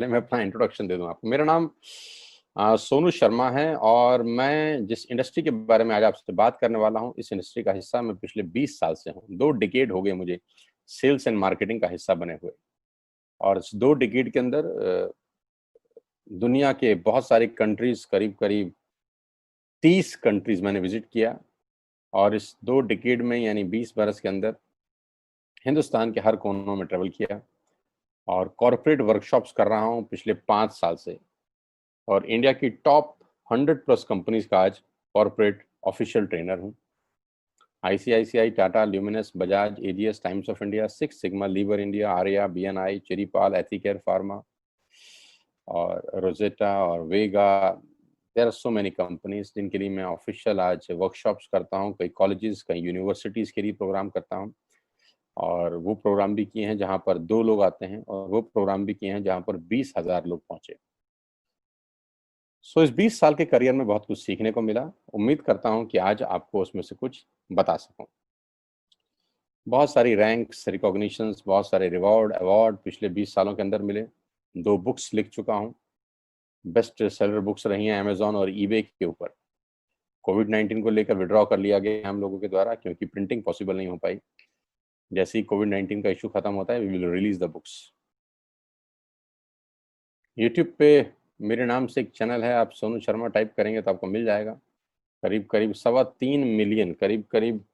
पहले मैं अपना इंट्रोडक्शन दे दूं आपको। मेरा नाम सोनू शर्मा है और मैं जिस इंडस्ट्री के बारे में आज आपसे बात करने वाला हूं, इस इंडस्ट्री का हिस्सा मैं पिछले 20 साल से हूं। 2 डिकेड हो गए मुझे सेल्स एंड मार्केटिंग का हिस्सा बने हुए, और इस 2 डिकेड के अंदर दुनिया के बहुत सारी कंट्रीज, करीब करीब 30 कंट्रीज मैंने विजिट किया। और इस 2 डिकेड में यानी 20 बरस के अंदर हिंदुस्तान के हर कोनों में ट्रेवल किया, और कॉर्पोरेट वर्कशॉप्स कर रहा हूं पिछले 5 साल से। और इंडिया की टॉप 100+ कंपनीज का आज कॉर्पोरेट ऑफिशियल ट्रेनर हूं। ICICI, Tata, Luminous, Bajaj, AGS, Times of India, Six Sigma, Lever India, Arya, BNI, CherryPal, Ethicare pharma और रोजेटा और Vega. There are so many companies जिनके लिए मैं ऑफिशियल आज वर्कशॉप्स करता हूं। कई कॉलेजेस, कई यूनिवर्सिटीज के लिए प्रोग्राम करता हूं, और वो प्रोग्राम भी किए हैं जहां पर 2 लोग आते हैं, और वो प्रोग्राम भी किए हैं जहां पर 20,000 लोग पहुंचे। इस 20 साल के करियर में बहुत कुछ सीखने को मिला। उम्मीद करता हूं कि आज आपको उसमें से कुछ बता सकूं। बहुत सारी रैंक्स, रिकॉग्निशंस, बहुत सारे रिवॉर्ड, अवार्ड पिछले 20 सालों के अंदर मिले। 2 बुक्स लिख चुका हूं, बेस्ट सेलर बुक्स रही हैं अमेजॉन और ईबे के ऊपर। कोविड-19 को लेकर विड्रॉ कर लिया गया हम लोगों के द्वारा, क्योंकि प्रिंटिंग पॉसिबल नहीं हो पाई। जैसे ही कोविड-19 का इशू खत्म होता है, we will release the books. YouTube पे मेरे नाम से एक चैनल है, आप सोनू शर्मा टाइप करेंगे तो आपको मिल जाएगा। करीब करीब 3.25 मिलियन, करीब करीब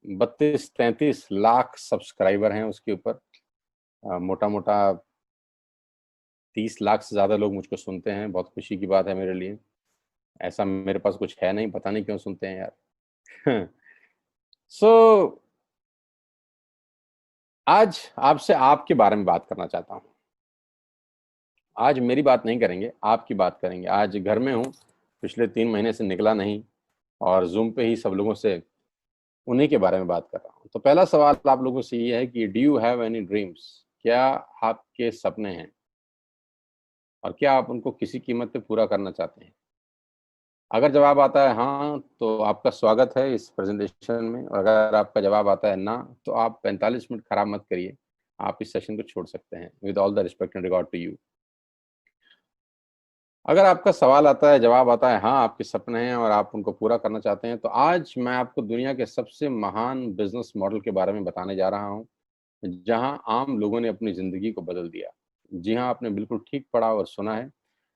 32-33 लाख सब्सक्राइबर हैं उसके ऊपर। मोटा मोटा 30 लाख से ज़्यादा लोग मुझको सुनते हैं। बहुत खुशी की बात है मेरे लिए। ऐसा मेरे पास कुछ है नहीं, पता नहीं क्यों सुनते हैं यार। सो आज आपसे आपके बारे में बात करना चाहता हूँ। आज मेरी बात नहीं करेंगे, आपकी बात करेंगे। आज घर में हूँ, पिछले 3 महीने से निकला नहीं, और जूम पे ही सब लोगों से उन्हीं के बारे में बात कर रहा हूँ। तो पहला सवाल आप लोगों से ये है कि do you have any dreams? क्या आपके सपने हैं, और क्या आप उनको किसी कीमत पे पूरा करना चाहते हैं? अगर जवाब आता है हाँ, तो आपका स्वागत है इस प्रेजेंटेशन में, और अगर आपका जवाब आता है ना, तो आप 45 मिनट खराब मत करिए, आप इस सेशन को छोड़ सकते हैं। With all the respect and regard to you. अगर आपका सवाल आता है, जवाब आता है हाँ, आपके सपने हैं और आप उनको पूरा करना चाहते हैं, तो आज मैं आपको दुनिया के सबसे महान बिजनेस मॉडल के बारे में बताने जा रहा हूँ, जहां आम लोगों ने अपनी जिंदगी को बदल दिया। जी हाँ, आपने बिल्कुल ठीक पढ़ा और सुना है।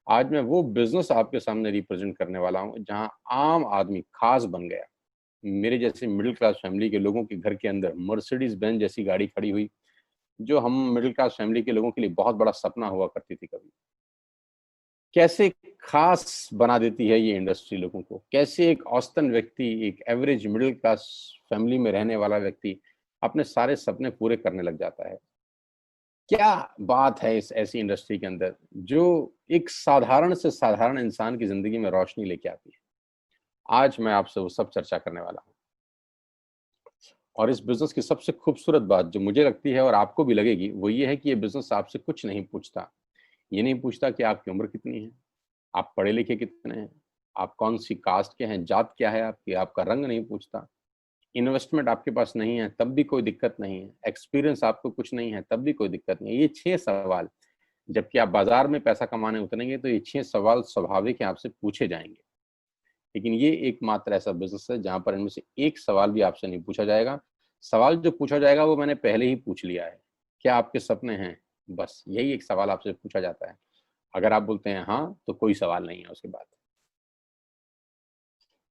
आज मैं वो बिजनेस आपके सामने रिप्रेजेंट करने वाला हूँ जहां आम आदमी खास बन गया। मेरे जैसे मिडिल क्लास फैमिली के लोगों के घर के अंदर मर्सिडीज बेंज जैसी गाड़ी खड़ी हुई, जो हम मिडिल क्लास फैमिली के लोगों के लिए बहुत बड़ा सपना हुआ करती थी कभी। कैसे खास बना देती है ये इंडस्ट्री लोगों को। कैसे एक औसतन व्यक्ति, एक एवरेज मिडिल क्लास फैमिली में रहने वाला व्यक्ति अपने सारे सपने पूरे करने लग जाता है। क्या बात है इस ऐसी इंडस्ट्री के अंदर, जो एक साधारण से साधारण इंसान की जिंदगी में रोशनी लेके आती है। आज मैं आपसे वो सब चर्चा करने वाला हूँ। और इस बिजनेस की सबसे खूबसूरत बात जो मुझे लगती है और आपको भी लगेगी, वो ये है कि ये बिजनेस आपसे कुछ नहीं पूछता। ये नहीं पूछता कि आपकी उम्र कितनी है, आप पढ़े लिखे कितने हैं, आप कौन सी कास्ट के हैं, जात क्या है आपकी, आपका रंग नहीं पूछता। इन्वेस्टमेंट आपके पास नहीं है तब भी कोई दिक्कत नहीं है, एक्सपीरियंस आपको कुछ नहीं है तब भी कोई दिक्कत नहीं है। ये 6 सवाल, जबकि आप बाजार में पैसा कमाने उतरेंगे तो ये 6 सवाल स्वाभाविक है आपसे पूछे जाएंगे। लेकिन ये एकमात्र ऐसा बिजनेस है जहां पर इनमें से एक सवाल भी आपसे नहीं पूछा जाएगा। सवाल जो पूछा जाएगा वो मैंने पहले ही पूछ लिया है, क्या आपके सपने हैं? बस यही एक सवाल आपसे पूछा जाता है। अगर आप बोलते हैं हाँ, तो कोई सवाल नहीं है उसके बाद।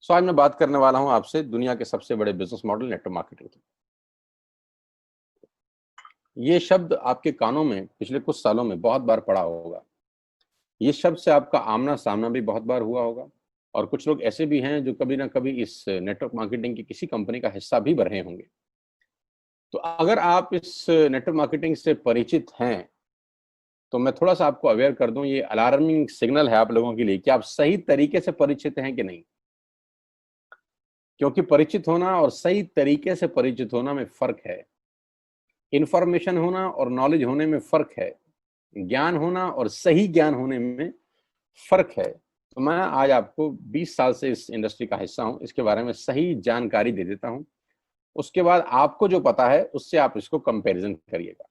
आज मैं बात करने वाला हूं आपसे दुनिया के सबसे बड़े बिजनेस मॉडल, नेटवर्क मार्केटिंग की। ये शब्द आपके कानों में पिछले कुछ सालों में बहुत बार पड़ा होगा। ये शब्द से आपका आमना सामना भी बहुत बार हुआ होगा, और कुछ लोग ऐसे भी हैं जो कभी ना कभी इस नेटवर्क मार्केटिंग की किसी कंपनी का हिस्सा भी रहे होंगे। तो अगर आप इस नेटवर्क मार्केटिंग से परिचित हैं, तो मैं थोड़ा सा आपको अवेयर कर दूं, ये अलार्मिंग सिग्नल है आप लोगों के लिए कि आप सही तरीके से परिचित हैं कि नहीं। क्योंकि परिचित होना और सही तरीके से परिचित होना में फर्क है। इंफॉर्मेशन होना और नॉलेज होने में फर्क है। ज्ञान होना और सही ज्ञान होने में फर्क है। तो मैं आज आपको 20 साल से इस इंडस्ट्री का हिस्सा हूं, इसके बारे में सही जानकारी दे देता हूं। उसके बाद आपको जो पता है उससे आप इसको कंपैरिजन करिएगा।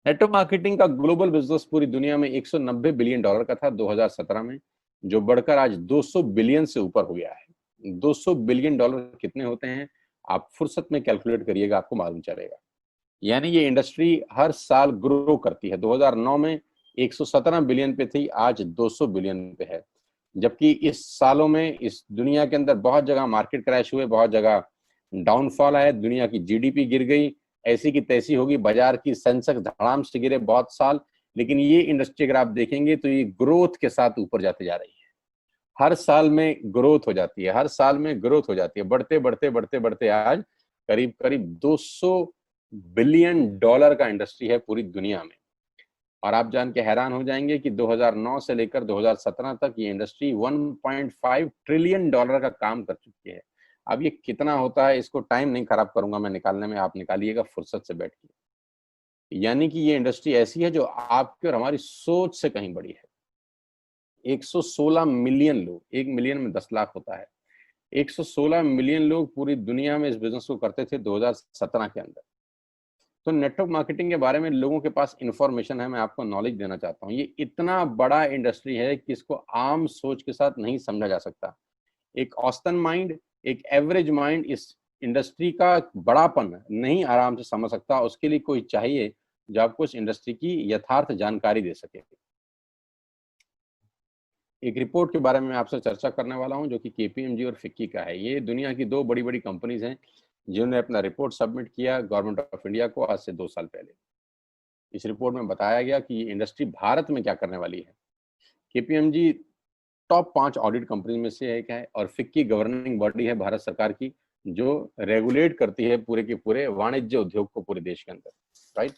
नेटवर्क मार्केटिंग का ग्लोबल बिजनेस पूरी दुनिया में $190 बिलियन का था 2017 में, जो बढ़कर आज 200 बिलियन से ऊपर हो गया है। $200 बिलियन कितने होते हैं, आप फुर्सत में कैलकुलेट करिएगा, आपको मालूम चलेगा। यानी ये इंडस्ट्री हर साल ग्रो करती है। 2009 में 117 बिलियन पे थी, आज 200 बिलियन पे है। जबकि इस सालों में इस दुनिया के अंदर बहुत जगह मार्केट क्रैश हुए, बहुत जगह डाउनफॉल आया, दुनिया की जीडीपी गिर गई, ऐसी की तैसी होगी, बाजार की सेंसेक्स धड़ाम से गिरे बहुत साल। लेकिन ये इंडस्ट्री अगर आप देखेंगे तो ये ग्रोथ के साथ ऊपर जाते जा रही है। हर साल में ग्रोथ हो जाती है, हर साल में ग्रोथ हो जाती है, बढ़ते बढ़ते बढ़ते बढ़ते आज करीब करीब 200 बिलियन डॉलर का इंडस्ट्री है पूरी दुनिया में। और आप जान के हैरान हो जाएंगे कि 2009 से लेकर 2017 तक ये इंडस्ट्री 1.5 ट्रिलियन डॉलर का काम कर चुकी है। अब ये कितना होता है, इसको टाइम नहीं खराब करूंगा मैं निकालने में, आप निकालिएगा फुर्सत से बैठ के। यानी कि ये इंडस्ट्री ऐसी है जो आपके और हमारी सोच से कहीं बड़ी है। 116 मिलियन लोग, 1 मिलियन में 10 लाख होता है, 116 मिलियन लोग पूरी दुनिया में इस बिजनेस को करते थे 2017 के अंदर। तो नेटवर्क मार्केटिंग के बारे में लोगों के पास इंफॉर्मेशन है, मैं आपको नॉलेज देना चाहता हूँ। ये इतना बड़ा इंडस्ट्री है कि इसको आम सोच के साथ नहीं समझा जा सकता। एक औसतन माइंड, एक एवरेज माइंड इस इंडस्ट्री का बड़ापन नहीं आराम से समझ सकता। उसके लिए कोई चाहिए जो आपको इस इंडस्ट्री की यथार्थ जानकारी दे सके। एक रिपोर्ट के बारे में आपसे चर्चा करने वाला हूं जो कि केपीएमजी और फिक्की का है। ये दुनिया की दो बड़ी बड़ी कंपनीज हैं जिन्होंने अपना रिपोर्ट सबमिट किया गवर्नमेंट ऑफ इंडिया को आज से 2 साल पहले। इस रिपोर्ट में बताया गया कि ये इंडस्ट्री भारत में क्या करने वाली है। केपीएमजी टॉप 5 ऑडिट कंपनी में से एक है और फिक्की गवर्निंग बॉडी है भारत सरकार की, जो रेगुलेट करती है पूरे के पूरे वाणिज्य उद्योग को पूरे देश के अंदर, राइट।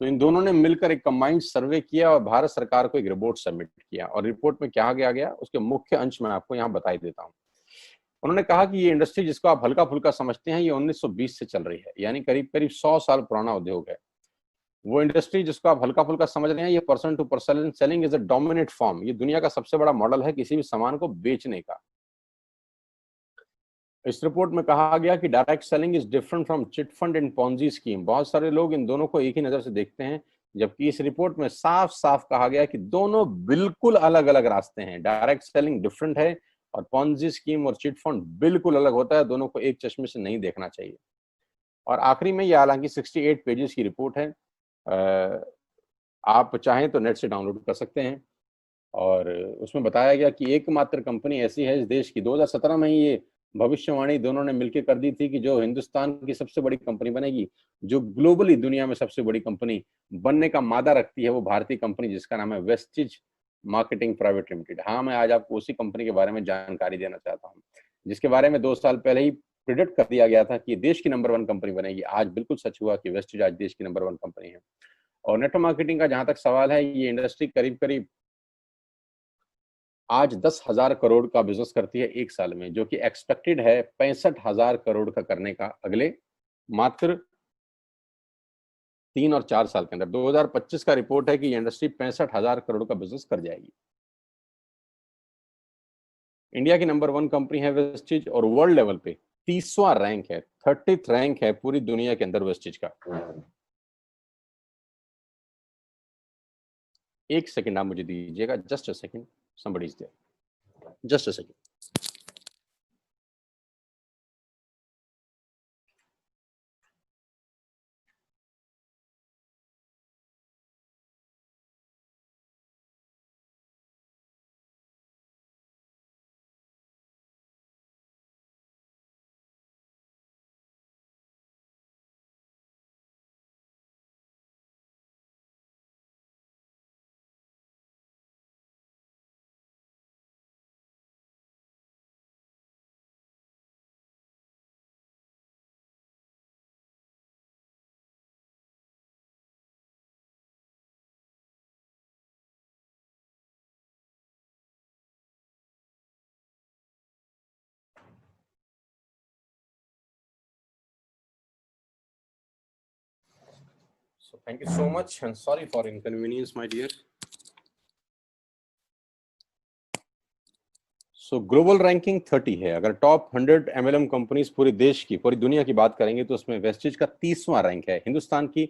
तो इन दोनों ने मिलकर एक कंबाइंड सर्वे किया और भारत सरकार को एक रिपोर्ट सबमिट किया। और रिपोर्ट में क्या गया उसके मुख्य अंश में आपको यहाँ बताई देता हूँ। उन्होंने कहा कि ये इंडस्ट्री जिसको आप हल्का फुल्का समझते हैं, ये 1920 से चल रही है, यानी करीब करीब 100 साल पुराना उद्योग है। वो इंडस्ट्री जिसको आप हल्का फुल्का समझ रहे हैं, ये person to person selling is a dominate form, ये दुनिया का सबसे बड़ा मॉडल है किसी भी सामान को बेचने का। इस रिपोर्ट में कहा गया कि direct selling is different from chit fund and Ponzi scheme. बहुत सारे लोग इन दोनों को एक ही नजर से देखते हैं, जबकि इस रिपोर्ट में साफ साफ कहा गया कि दोनों बिल्कुल अलग अलग रास्ते हैं। डायरेक्ट सेलिंग डिफरेंट है और पॉन्जी स्कीम और चिट फंड बिल्कुल अलग होता है। दोनों को एक चश्मे से नहीं देखना चाहिए। और आखिरी में, ये हालांकि 68 पेजेस की रिपोर्ट है, आप चाहें तो नेट से डाउनलोड कर सकते हैं। और उसमें बताया गया कि एकमात्र कंपनी ऐसी है इस देश की, 2017 में ही ये भविष्यवाणी दोनों ने मिलकर कर दी थी कि जो हिंदुस्तान की सबसे बड़ी कंपनी बनेगी, जो ग्लोबली दुनिया में सबसे बड़ी कंपनी बनने का मादा रखती है, वो भारतीय कंपनी जिसका नाम है वेस्टिज मार्केटिंग प्राइवेट लिमिटेड। हाँ, मैं आज आपको उसी कंपनी के बारे में जानकारी देना चाहता हूँ, जिसके बारे में 2 साल पहले ही प्रिडिक्ट कर दिया गया था कि देश की नंबर 1 कंपनी बनेगी। आज बिल्कुल सच हुआ कि वेस्टिज आज देश की नंबर 1 कंपनी है। और नेटवर्क मार्केटिंग का जहां तक सवाल है, ये इंडस्ट्री करीब करीब आज 10,000 करोड़ का बिजनेस करती है एक साल में, जो कि एक्सपेक्टेड है 65,000 करोड़ का करने का अगले मात्र 3 और 4 साल के अंदर। 2025 का रिपोर्ट है कि ये इंडस्ट्री 65,000 करोड़ का बिजनेस कर जाएगी। इंडिया की नंबर 1 कंपनी है वेस्टिज और वर्ल्ड लेवल पे 30वां रैंक है, 30th रैंक है पूरी दुनिया के अंदर वेस्टिज का। एक सेकंड आप मुझे दीजिएगा, just a second, somebody is there, just a second. So thank you so much and sorry for inconvenience, my dear. So global ranking 30 है। अगर टॉप 100 एमएलएम कंपनीज पूरे देश की, पूरी दुनिया की बात करेंगे तो उसमें वेस्टिज का 30वां रैंक है। हिंदुस्तान की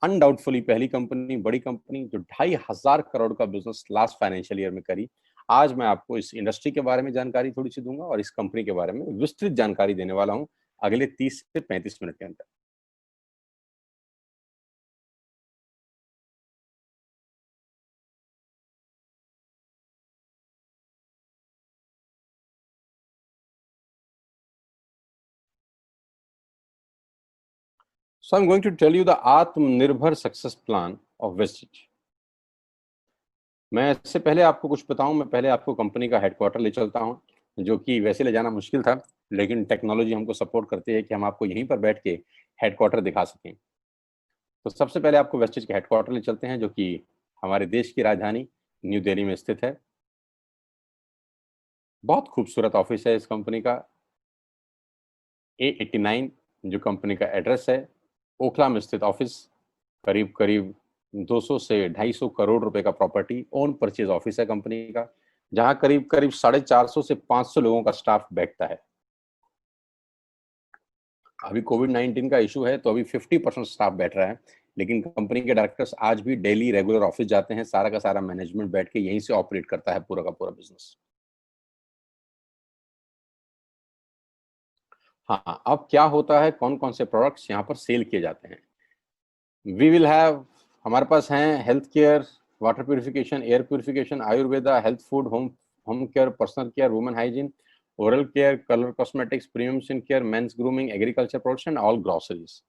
अनडाउटफुली पहली कंपनी, बड़ी कंपनी जो 2,500 करोड़ का बिजनेस लास्ट फाइनेंशियल ईयर में करी। आज मैं आपको इस इंडस्ट्री के बारे में जानकारी थोड़ी सी दूंगा और इस कंपनी के बारे में विस्तृत जानकारी देने वाला हूं अगले 30 से 35 मिनट के अंदर। So I'm going to tell you the आत्मनिर्भर सक्सेस प्लान ऑफ वेस्टिज। मैं इससे पहले आपको कुछ बताऊं, मैं पहले आपको कंपनी का हेडक्वार्टर ले चलता हूं, जो कि वैसे ले जाना मुश्किल था, लेकिन टेक्नोलॉजी हमको सपोर्ट करती है कि हम आपको यहीं पर बैठ के हेडक्वार्टर दिखा सकें। तो सबसे पहले आपको वेस्टिज के हेडक्वार्टर ले चलते हैं, जो कि हमारे देश की राजधानी न्यू दिल्ली में स्थित है। बहुत खूबसूरत ऑफिस है इस कंपनी का। A89 जो कंपनी का एड्रेस है, ओखला में स्थित ऑफिस। करीब करीब 200 से 250 करोड़ रुपए का प्रॉपर्टी ओन परचेज ऑफिस है कंपनी का, जहां करीब करीब 450 से 500 लोगों का स्टाफ बैठता है। अभी कोविड-19 का इशू है तो अभी 50% स्टाफ बैठ रहा है, लेकिन कंपनी के डायरेक्टर्स आज भी डेली रेगुलर ऑफिस जाते हैं। सारा का सारा मैनेजमेंट बैठ के यहीं से ऑपरेट करता है पूरा का पूरा बिजनेस। हाँ, अब क्या होता है, कौन कौन से प्रोडक्ट्स यहाँ पर सेल किए जाते हैं। वी विल हैव, हमारे पास हैं health care, water purification, air purification, Ayurveda, health food, home home care, personal care, women hygiene, oral care, colour cosmetics, premium skin care, mains grooming, agriculture products and all groceries.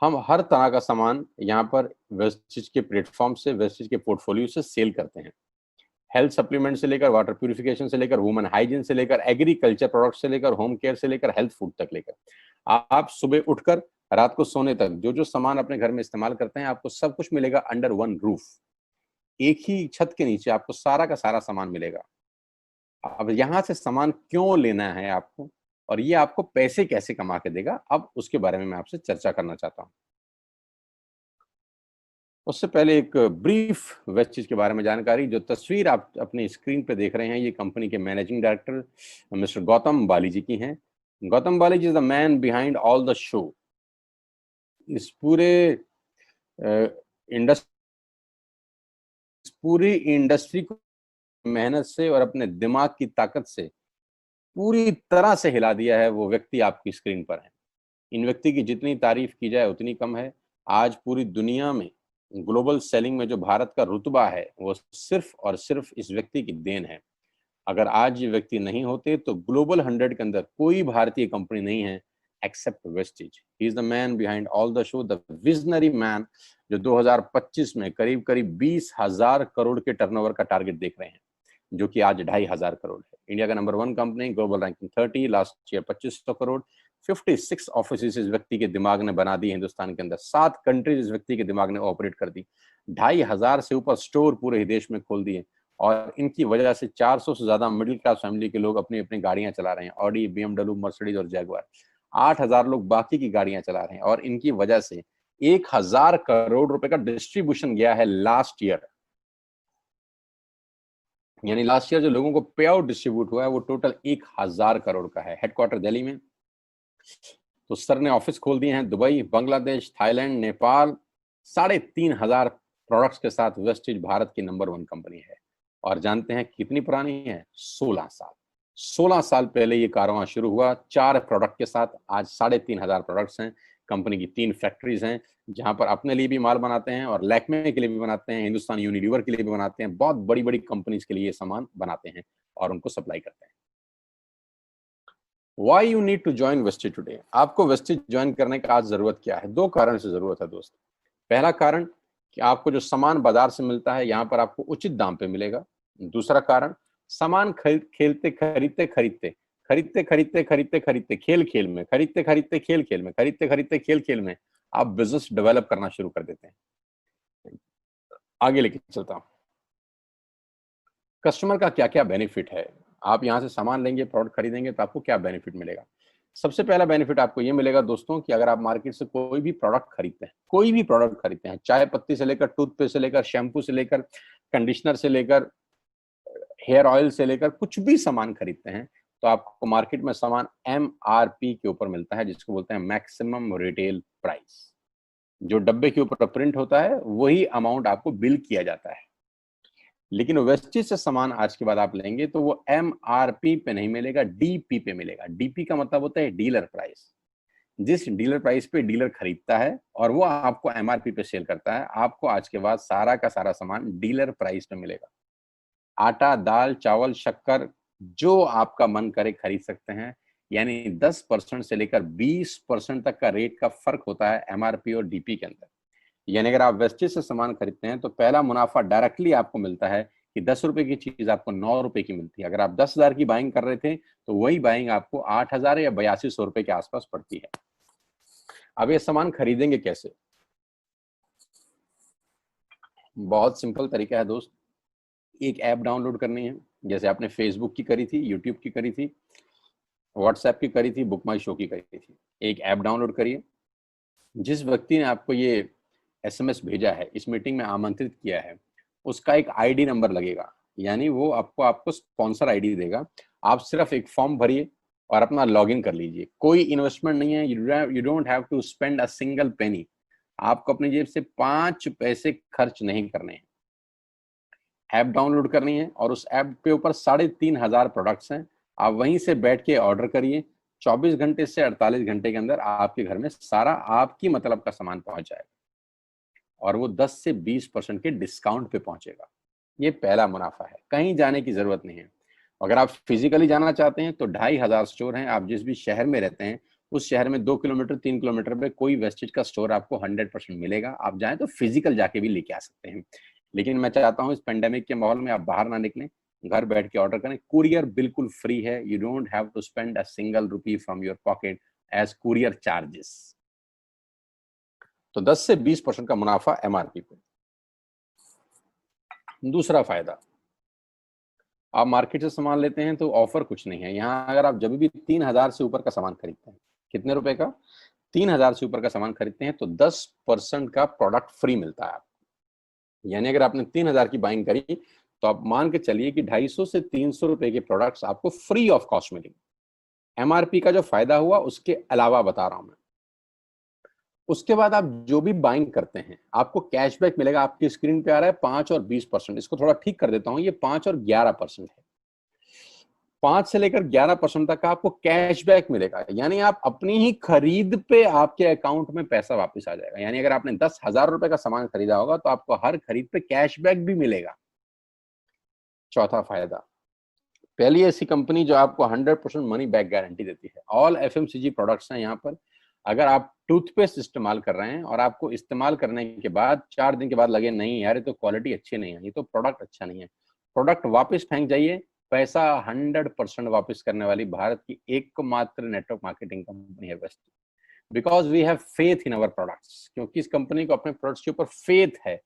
हम हर तरह का सामान यहाँ पर Vestige के platform से, Vestige के portfolio से सेल करते हैं। हेल्थ सप्लीमेंट से लेकर, वाटर प्यूरिफिकेशन से लेकर, वुमेन हाइजीन से लेकर, एग्रीकल्चर प्रोडक्ट से लेकर, होम केयर से लेकर, हेल्थ फूड तक लेकर, आप सुबह उठकर रात को सोने तक जो जो सामान अपने घर में इस्तेमाल करते हैं, आपको सब कुछ मिलेगा अंडर वन रूफ। एक ही छत के नीचे आपको सारा का सारा सामान मिलेगा। अब यहाँ से सामान क्यों लेना है आपको, और ये आपको पैसे कैसे कमा के देगा, अब उसके बारे में मैं आपसे चर्चा करना चाहता हूँ। उससे पहले एक ब्रीफ वेस्टिज के बारे में जानकारी। जो तस्वीर आप अपनी स्क्रीन पे देख रहे हैं, ये कंपनी के managing director mister Gautam Bali ji की हैं। Gautam Bali ji is the man behind all the show. इस पूरी इंडस्ट्री को मेहनत से और अपने दिमाग की ताकत से पूरी तरह से हिला दिया है, वो व्यक्ति आपकी स्क्रीन पर है। इन व्यक्ति की जितनी तारीफ की जाए उतनी कम है। आज पूरी दुनिया में ग्लोबल सेलिंग में जो भारत का रुतबा है, वो सिर्फ और सिर्फ इस व्यक्ति की देन है। अगर आज ये व्यक्ति नहीं होते तो ग्लोबल 100 के अंदर कोई भारतीय कंपनी नहीं है except Vestige. He is the man behind all the show, the visionary man, जो 2025 में करीब करीब 20,000 करोड़ के टर्नओवर का टारगेट देख रहे हैं, जो कि आज 2,500 करोड़ है। इंडिया का number 1 company, global ranking 30, last year 2500 crore. 56 office इस व्यक्ति के दिमाग ने बना दी हिंदुस्तान के अंदर। 7 कंट्रीज इस व्यक्ति के दिमाग ने ऑपरेट कर दी। 2,500 से ऊपर स्टोर पूरे देश में खोल दिए, और इनकी वजह से 400 से ज्यादा मिडिल क्लास फैमिली के लोग अपनी अपनी गाड़ियां चला रहे हैं, ऑडी, BMW, मर्सिडीज और जैगुआर। 8,000 लोग बाकी की गाड़ियां चला रहे हैं, और इनकी वजह से 1,000 करोड़ रुपए का डिस्ट्रीब्यूशन गया है लास्ट ईयर। यानी लास्ट ईयर जो लोगों को पे आउट डिस्ट्रीब्यूट हुआ है वो टोटल 1,000 करोड़ का है। हेडक्वार्टर दिल्ली में। तो सर ने ऑफिस खोल दिए हैं Dubai, Bangladesh, Thailand, Nepal. 3,500 products के साथ वेस्टिज भारत की नंबर 1 कंपनी है। और जानते हैं कितनी पुरानी है? 16 साल। 16 साल पहले ये कारवां शुरू हुआ 4 प्रोडक्ट के साथ। आज 3,500 प्रोडक्ट्स हैं। कंपनी की 3 फैक्ट्रीज हैं, जहां पर अपने लिए भी माल बनाते हैं और लैक्मे के लिए भी बनाते हैं, हिंदुस्तान यूनिलीवर के लिए भी बनाते हैं। बहुत बड़ी बड़ी कंपनीज के लिए ये सामान बनाते हैं और उनको सप्लाई करते हैं। Why you need to join Vestige today? आपको वेस्टिज ज्वाइन करने का आज जरूरत क्या है? 2 कारण से जरूरत है दोस्त। पहला कारण कि आपको जो सामान बाजार से मिलता है, यहाँ पर आपको उचित दाम पे मिलेगा। दूसरा कारण, सामान खरीदते खरीदते खरीदते खरीदते खरीदते खरीदते खरीदते खेल खेल में, खरीदते खरीदते खेल खेल में, खरीदते खरीदते खेल खेल में आप बिजनेस डेवलप करना शुरू कर देते हैं। आगे लेके चलता हूँ। कस्टमर का क्या क्या बेनिफिट है? आप यहाँ से सामान लेंगे, प्रोडक्ट खरीदेंगे, तो आपको क्या बेनिफिट मिलेगा? सबसे पहला बेनिफिट आपको ये मिलेगा दोस्तों कि अगर आप मार्केट से कोई भी प्रोडक्ट खरीदते हैं, कोई भी प्रोडक्ट खरीदते हैं, चाय पत्ती से लेकर, टूथपेस्ट से लेकर, शैम्पू से लेकर, कंडीशनर से लेकर, हेयर ऑयल से लेकर, कुछ भी सामान खरीदते हैं, तो आपको मार्केट में सामान MRP के ऊपर मिलता है, जिसको बोलते हैं मैक्सिमम रिटेल प्राइस। जो डब्बे के ऊपर प्रिंट होता है वही अमाउंट आपको बिल किया जाता है। लेकिन वेस्टेज से सामान आज के बाद आप लेंगे तो वो MRP पे नहीं मिलेगा, DP पे मिलेगा। DP का मतलब होता है डीलर प्राइस। जिस डीलर प्राइस पे डीलर खरीदता है और वो आपको MRP पे सेल करता है, आपको आज के बाद सारा का सारा सामान डीलर प्राइस पे मिलेगा। आटा, दाल, चावल, शक्कर जो आपका मन करे खरीद सकते हैं। यानी 10% से लेकर 20% तक का रेट का फर्क होता है MRP और DP के अंदर। यानी अगर आप वेस्टेज से सामान खरीदते हैं तो पहला मुनाफा डायरेक्टली आपको मिलता है कि 10 रुपए की चीज आपको 9 रुपए की मिलती है। अगर आप 10,000 की बाइंग कर रहे थे तो वही बाइंग आपको 8,000 या 8200 रुपए के आसपास पड़ती है। अब ये सामान खरीदेंगे कैसे? बहुत सिंपल तरीका है दोस्त। एक ऐप डाउनलोड करनी है, जैसे आपने फेसबुक की करी थी, यूट्यूब की करी थी, व्हाट्सएप की करी थी, बुक माई शो की करी थी। एक ऐप डाउनलोड करिए। जिस व्यक्ति ने आपको ये SMS भेजा है, इस मीटिंग में आमंत्रित किया है, उसका एक ID नंबर लगेगा। यानी वो आपको स्पॉन्सर ID देगा। आप सिर्फ एक फॉर्म भरिए और अपना लॉगिन कर लीजिए। कोई इन्वेस्टमेंट नहीं है, you don't have to spend a single penny. आपको अपनी जेब से 5 पैसे खर्च नहीं करने हैं। ऐप डाउनलोड करनी है और उस ऐप के ऊपर 3,500 प्रोडक्ट्स हैं। आप वहीं से बैठ के ऑर्डर करिए। 24 घंटे से 48 घंटे के अंदर आपके घर में सारा आपकी मतलब का सामान पहुंच जाएगा और वो 10 से 20% के डिस्काउंट पे पहुंचेगा। ये पहला मुनाफा है, कहीं जाने की जरूरत नहीं है। अगर आप फिजिकली जाना चाहते हैं तो 2,500 स्टोर हैं। आप जिस भी शहर में रहते हैं उस शहर में 2 किलोमीटर 3 किलोमीटर पे कोई वेस्टेज का स्टोर आपको 100% मिलेगा। आप जाएं तो फिजिकल जाके भी लेके आ सकते हैं। लेकिन मैं चाहता हूं इस पेंडेमिक के माहौल में आप बाहर ना निकलें, घर बैठ के ऑर्डर करें। कुरियर बिल्कुल फ्री है। You don't have to spend a single rupee from your pocket as courier charges. तो 10 से 20% का मुनाफा MRP पे। दूसरा फायदा, आप मार्केट से सामान लेते हैं तो ऑफर कुछ नहीं है यहाँ। अगर आप जब भी 3,000 से ऊपर का सामान खरीदते हैं, कितने रुपए का? 3,000 से ऊपर का सामान खरीदते हैं तो 10% का प्रोडक्ट फ्री मिलता है आपको। यानी अगर आपने 3,000 की बाइंग करी तो आप मान के चलिए कि 250 से 300 रुपए के प्रोडक्ट्स आपको फ्री ऑफ कॉस्ट मिलेंगे। MRP का जो फायदा हुआ उसके अलावा बता रहा हूं मैं। उसके बाद आप जो भी बाइंग करते हैं आपको कैशबैक मिलेगा। आपकी स्क्रीन पे आ रहा है 5 और 20%। इसको थोड़ा ठीक कर देता हूं, ये 5 और 11% है। 5 से लेकर 11% तक का आपको कैशबैक मिलेगा। यानी आप अपनी ही खरीद पे आपके अकाउंट में पैसा वापस आ जाएगा। यानी अगर आपने 10,000 रुपए का सामान खरीदा होगा तो आपको हर खरीद पे कैशबैक भी मिलेगा। चौथा फायदा, पहली ऐसी कंपनी जो आपको 100% मनी बैक गारंटी देती है। ऑल FMCG प्रोडक्ट्स हैं यहाँ पर। अगर आप टूथपेस्ट इस्तेमाल कर रहे हैं और आपको इस्तेमाल करने के बाद 4 दिन के बाद लगे नहीं यार ये तो क्वालिटी अच्छी नहीं है, ये तो प्रोडक्ट अच्छा नहीं है, प्रोडक्ट वापस फेंक जाइए। पैसा 100% वापस करने वाली भारत की एकमात्र नेटवर्क मार्केटिंग कंपनी है Vestige. Because we have faith in our products. क्योंकि इस कंपनी को अपने प्रोडक्ट्स के ऊपर फेथ है।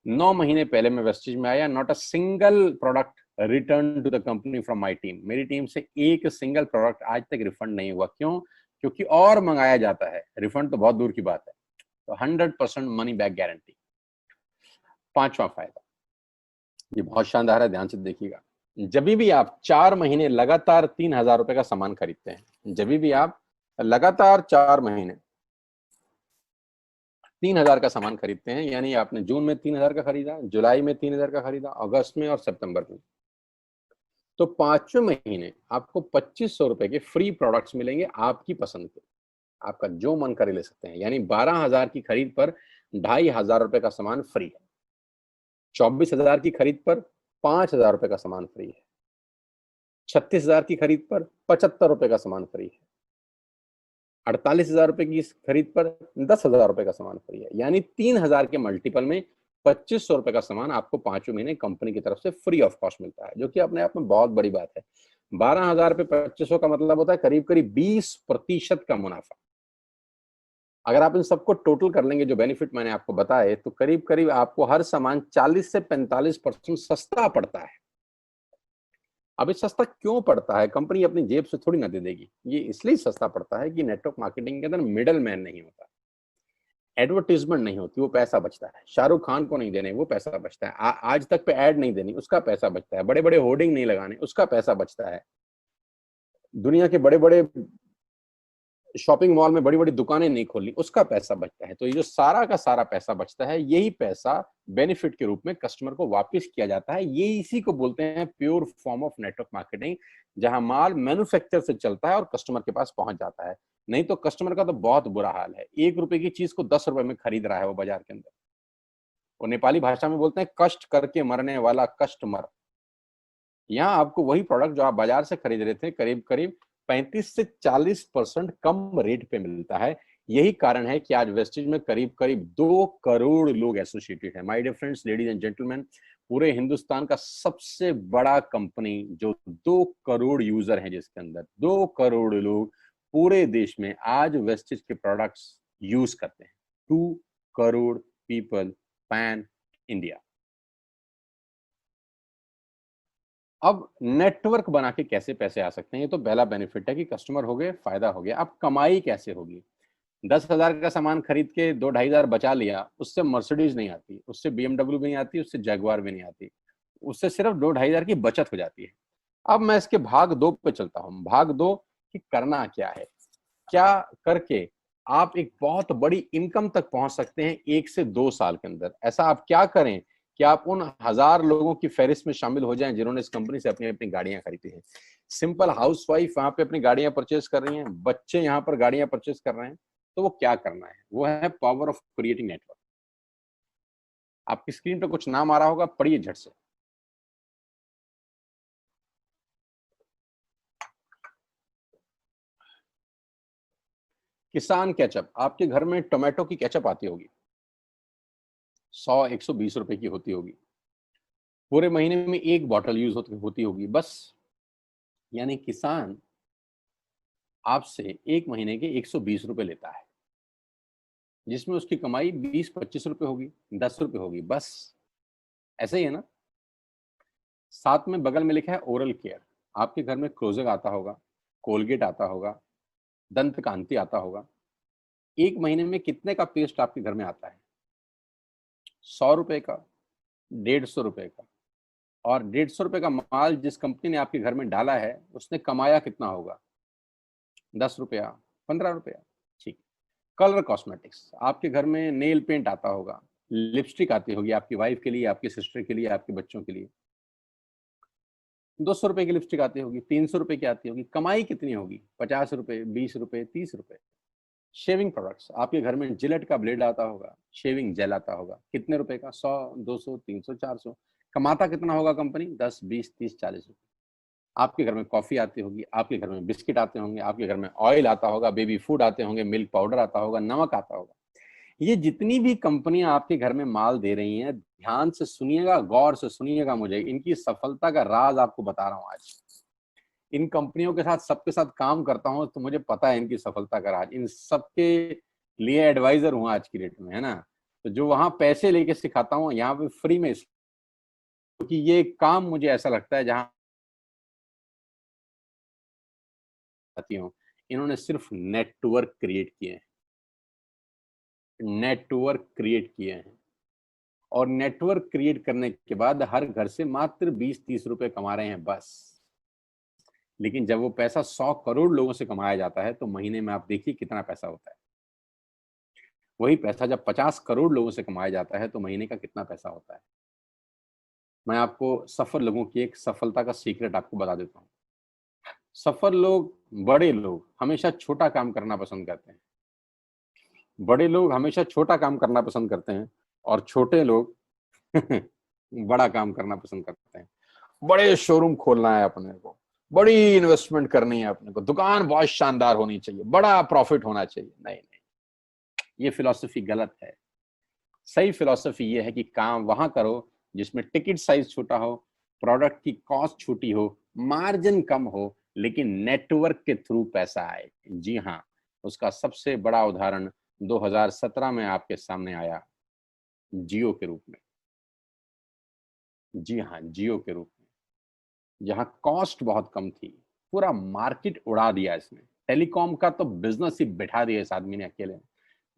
9 महीने पहले मैं वेस्टेज में आया, not a single product return to the company from my team. मेरी टीम से एक सिंगल प्रोडक्ट आज तक रिफंड नहीं हुआ। क्यों? क्योंकि और मंगाया जाता है, रिफंड तो बहुत दूर की बात है। तो 100% मनी बैक गारंटी। पांचवा फायदा, ये बहुत शानदार है, ध्यान से देखिएगा। जब भी आप 4 महीने लगातार 3,000 रुपए का सामान खरीदते हैं, जब भी आप लगातार 4 महीने 3,000 का सामान खरीदते हैं, यानी आपने जून में 3,000 का खरीदा, जुलाई में 3,000 का खरीदा, अगस्त में और सितंबर में, तो 5वें महीने आपको 2,500 रुपए के फ्री प्रोडक्ट्स मिलेंगे आपकी पसंद के। आपका जो मन करे ले सकते हैं। यानी 12,000 की खरीद पर 2,500 रुपए का सामान फ्री है। 24,000 की खरीद पर 5,000 रुपए का सामान फ्री है। 36,000 की खरीद पर 75 रुपए का सामान फ्री है। 48,000 रुपए की खरीद पर 10,000 रुपए का सामान फ्री है। यानी 3,000 के मल्टीपल में 2,500 रुपए का सामान आपको 5वें महीने कंपनी की तरफ से फ्री ऑफ कॉस्ट मिलता है, जो कि अपने आप में बहुत बड़ी बात है। 12,000 पे 2,500 का मतलब होता है करीब करीब 20% का मुनाफा। अगर आप इन सबको टोटल कर लेंगे जो बेनिफिट मैंने आपको बताए, तो करीब करीब आपको हर सामान 40 से 45% सस्ता पड़ता है। अब ये सस्ता क्यों पड़ता है? कंपनी अपनी जेब से थोड़ी ना दे देगी। ये इसलिए सस्ता पड़ता है कि नेटवर्क मार्केटिंग के अंदर मिडल मैन नहीं होता, एडवर्टीजमेंट नहीं होती, वो पैसा बचता है। शाहरुख खान को नहीं देने, वो पैसा बचता है। आज तक पे ऐड नहीं देनी, उसका पैसा बचता है। बड़े बड़े होर्डिंग नहीं लगाने, उसका पैसा बचता है। दुनिया के बड़े बड़े शॉपिंग मॉल में बड़ी बड़ी दुकानें नहीं खोलनी, उसका पैसा बचता है। तो ये जो सारा का सारा पैसा बचता है, यही पैसा बेनिफिट के रूप में कस्टमर को वापस किया जाता है। ये इसी को बोलते हैं pure form of network marketing, जहां माल मैन्युफैक्चर से चलता है और कस्टमर के पास पहुंच जाता है। नहीं तो कस्टमर का तो बहुत बुरा हाल है, 1 रुपए की चीज को 10 रुपए में खरीद रहा है वो बाजार के अंदर। और नेपाली भाषा में बोलते हैं कष्ट करके मरने वाला कस्टमर। यहाँ आपको वही प्रोडक्ट जो आप बाजार से खरीद रहे थे करीब करीब 35 से 40% कम रेट पे मिलता है। यही कारण है कि आज वेस्टेज में करीब करीब 2 करोड़ लोग एसोसिएटेड है। My dear friends, ladies and gentleman, पूरे हिंदुस्तान का सबसे बड़ा कंपनी जो 2 करोड़ यूजर हैं, जिसके अंदर 2 करोड़ लोग पूरे देश में आज वेस्टेज के प्रोडक्ट्स यूज करते हैं। 2 करोड़ पीपल पैन इंडिया। अब नेटवर्क बना के कैसे पैसे आ सकते हैं, ये तो पहला बेनिफिट है कि कस्टमर हो गए, फायदा हो गया। अब कमाई कैसे होगी? 10,000 का सामान खरीद के 2-2,500 बचा लिया, उससे मर्सिडीज नहीं आती, उससे BMW भी नहीं आती, उससे जैगवार भी नहीं आती, उससे सिर्फ 2-2,500 की बचत हो जाती है। अब मैं इसके भाग 2 पे चलता हूँ। भाग 2 कि करना क्या है, क्या करके आप एक बहुत बड़ी इनकम तक पहुंच सकते हैं 1 से 2 साल के अंदर। ऐसा आप क्या करें कि आप उन 1000 लोगों की फहरिस्त में शामिल हो जाएं जिन्होंने इस कंपनी से अपनी अपनी गाड़ियां खरीदी हैं। सिंपल हाउसवाइफ वहां पे अपनी गाड़ियां परचेज कर रही हैं, बच्चे यहाँ पर गाड़ियां परचेज कर रहे हैं। तो वो क्या करना है? वो है पावर ऑफ क्रिएटिंग नेटवर्क। आपकी स्क्रीन पर कुछ नाम आ रहा होगा, पढ़िए झट से। किसान केचप। आपके घर में टोमेटो की केचप आती होगी, 100-120 रुपए की होती होगी। पूरे महीने में 1 बॉटल यूज होती होगी बस। यानी किसान आपसे 1 महीने के 120 रुपए लेता है, जिसमें उसकी कमाई 20-25 रुपए होगी, 10 रुपए होगी बस। ऐसे ही है ना? साथ में बगल में लिखा है ओरल केयर। आपके घर में क्लोजेक आता होगा, कोलगेट आता होगा, दंत कांति आता होगा। 1 महीने में कितने का पेस्ट आपके घर में आता है? 100 रुपए का, 150 रुपए का। और 150 रुपए का माल जिस कंपनी ने आपके घर में डाला है, उसने कमाया कितना होगा? 10 रुपया, 15 रुपया। ठीक। Colour cosmetics. आपके घर में नेल पेंट आता होगा, लिपस्टिक आती होगी आपकी वाइफ के लिए, आपकी सिस्टर के लिए, आपके बच्चों के लिए। 200 रुपए की लिपस्टिक आती होगी, 300 रुपए की आती होगी। कमाई कितनी होगी? 50 रुपए, 20 रुपए, 30 रुपए। Shaving products. आपके घर में जिलेट का ब्लेड आता होगा, शेविंग जेल आता होगा, कितने रुपए का? 100, 200, 300, 400। कमाता कितना होगा कंपनी? 10, 20, 30, 40 रुपए। आपके घर में कॉफी आती होगी, आपके घर में बिस्किट आते होंगे, आपके घर में ऑयल आता होगा, बेबी फूड आते होंगे, मिल्क पाउडर आता होगा, नमक आता होगा। ये जितनी भी कंपनियां आपके घर में माल दे रही हैं, ध्यान से सुनिएगा, गौर से सुनिएगा, मुझे इनकी सफलता का राज आपको बता रहा हूं आज। इन कंपनियों के साथ सबके साथ काम करता हूं तो मुझे पता है इनकी सफलता का राज। इन सबके लिए एडवाइजर हूं आज की डेट में, है ना? तो जो वहां पैसे लेके सिखाता हूँ, यहाँ पे फ्री में, क्योंकि ये काम मुझे ऐसा लगता है जहां आती हूँ, इन्होंने सिर्फ नेटवर्क क्रिएट किए हैं, नेटवर्क क्रिएट किए हैं। और नेटवर्क क्रिएट करने के बाद हर घर से मात्र 20-30 रुपए कमा रहे हैं बस। लेकिन जब वो पैसा 100 करोड़ लोगों से कमाया जाता है तो महीने में आप देखिए कितना पैसा होता है। वही पैसा जब 50 करोड़ लोगों से कमाया जाता है तो महीने का कितना पैसा होता है। मैं आपको सफल लोगों की एक सफलता का सीक्रेट आपको बता देता हूँ। सफल लोग, बड़े लोग हमेशा छोटा काम करना पसंद करते हैं। बड़े लोग हमेशा छोटा काम करना पसंद करते हैं, और छोटे लोग बड़ा काम करना पसंद करते हैं। बड़े शोरूम खोलना है अपने को, बड़ी इन्वेस्टमेंट करनी है अपने को, दुकान बहुत शानदार होनी चाहिए, बड़ा प्रॉफिट होना चाहिए। नहीं नहीं, ये फिलॉसफी गलत है। सही फिलॉसफी ये है कि काम वहां करो जिसमें टिकट साइज छोटा हो, प्रोडक्ट की कॉस्ट छोटी हो, मार्जिन कम हो, लेकिन नेटवर्क के थ्रू पैसा आए। जी हाँ, उसका सबसे बड़ा उदाहरण 2017 में आपके सामने आया, जियो के रूप में। जी हाँ, जियो के रूप में, जहां कॉस्ट बहुत कम थी, पूरा मार्केट उड़ा दिया इसने। टेलीकॉम का तो बिजनेस ही बैठा दिया इस आदमी ने अकेले।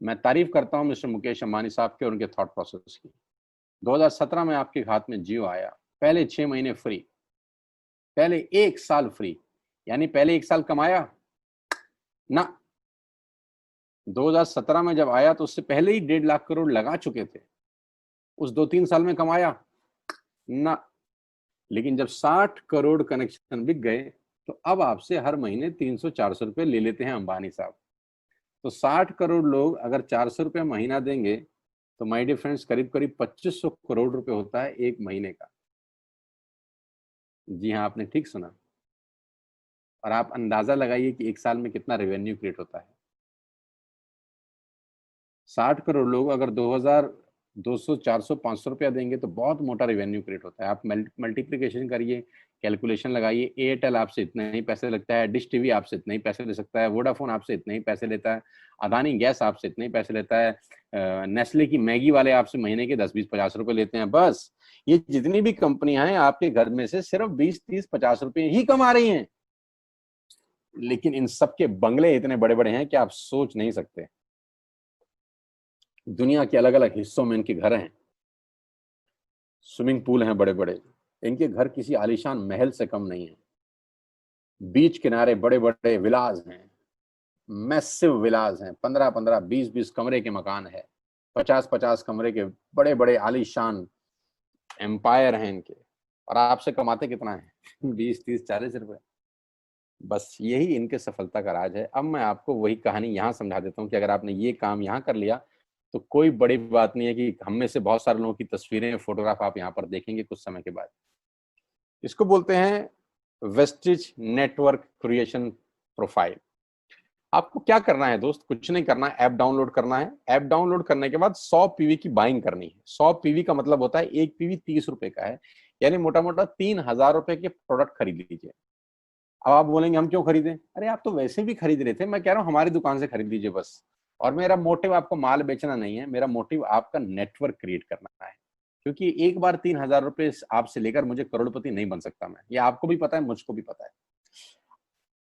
मैं तारीफ करता हूं मिस्टर मुकेश अंबानी साहब के और उनके थॉट प्रोसेस की। 2017 में आपके हाथ में जियो आया, पहले 6 महीने फ्री, पहले 1 साल फ्री। यानी पहले 1 साल कमाया ना, 2017 में जब आया तो उससे पहले ही 1.5 लाख करोड़ लगा चुके थे। उस 2-3 साल में कमाया ना। लेकिन जब 60 करोड़ कनेक्शन बिक गए तो अब आपसे हर महीने 300-400 रुपए ले लेते हैं अंबानी साहब। तो 60 करोड़ लोग अगर 400 रुपये महीना देंगे तो माय डियर फ्रेंड्स करीब करीब 2500 करोड़ रुपए होता है एक महीने का। जी हाँ, आपने ठीक सुना। और आप अंदाजा लगाइए कि एक साल में कितना रेवेन्यू क्रिएट होता है। 60 करोड़ लोग अगर 2000 200 400 500 रुपया देंगे तो बहुत मोटा रेवेन्यू क्रिएट होता है। आप मल्टीप्लिकेशन करिए, कैलकुलेशन लगाइए। एयरटेल आपसे इतने ही पैसे लगता है, डिश टीवी आपसे इतने ही पैसे ले सकता है, वोडाफोन आपसे इतने ही पैसे लेता है, अदानी गैस आपसे इतने ही पैसे लेता है, नेस्ले की मैगी वाले आपसे महीने के 10-20-50 रुपए लेते हैं। बस ये जितनी भी कंपनियां हैं आपके घर में से सिर्फ 20-30-50 रुपए ही कमा रही हैं। लेकिन इन सबके बंगले इतने बड़े बड़े हैं कि आप सोच नहीं सकते। दुनिया के अलग अलग हिस्सों में इनके घर हैं, स्विमिंग पूल हैं बड़े बड़े। इनके घर किसी आलीशान महल से कम नहीं है। बीच किनारे बड़े बड़े विलाज हैं, मैसिव विलाज हैं, 15-15 20-20 कमरे के मकान है, 50-50 कमरे के बड़े बड़े आलीशान एम्पायर हैं इनके। और आपसे कमाते कितना है 20-30-40 रुपए। बस यही इनके सफलता का राज है। अब मैं आपको वही कहानी यहाँ समझा देता हूँ कि अगर आपने ये काम यहाँ कर लिया तो कोई बड़ी बात नहीं है कि हम में से बहुत सारे लोगों की तस्वीरें, फोटोग्राफ आप यहाँ पर देखेंगे कुछ समय के बाद। इसको बोलते हैं वेस्टिज नेटवर्क क्रिएशन प्रोफाइल। आपको क्या करना है दोस्त? कुछ नहीं करना है, ऐप डाउनलोड करना है। ऐप डाउनलोड करने के बाद 100 पीवी की बाइंग करनी है। 100 पीवी का मतलब होता है एक पीवी 30 रुपए का है, यानी मोटा मोटा 3000 रुपए के प्रोडक्ट खरीद लीजिए। अब आप बोलेंगे हम क्यों खरीदें? अरे आप तो वैसे भी खरीद रहे थे, मैं कह रहा हूँ हमारी दुकान से खरीद लीजिए बस। और मेरा मोटिव आपको माल बेचना नहीं है, मेरा मोटिव आपका नेटवर्क क्रिएट करना है। क्योंकि एक बार 3000 रुपए आपसे लेकर मुझे करोड़पति नहीं बन सकता मैं, ये आपको भी पता है, मुझको भी पता है।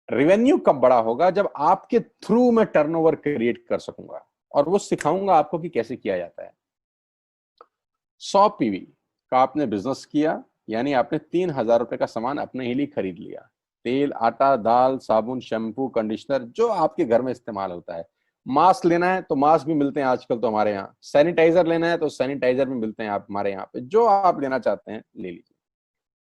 रेवेन्यू कब बड़ा होगा? जब आपके थ्रू मैं टर्नओवर क्रिएट कर सकूंगा, और वो सिखाऊंगा आपको कि कैसे किया जाता है। 100 पीवी का आपने बिजनेस किया, यानी आपने 3000 रुपए का सामान अपने ही लिए खरीद लिया। तेल, आटा, दाल, साबुन, शैम्पू, कंडीशनर, जो आपके घर में इस्तेमाल होता है। मास्क लेना है तो मास्क भी मिलते हैं आजकल तो हमारे यहाँ। सैनिटाइजर लेना है तो सैनिटाइजर भी मिलते हैं आप हमारे यहाँ पे। जो आप लेना चाहते हैं ले लीजिए।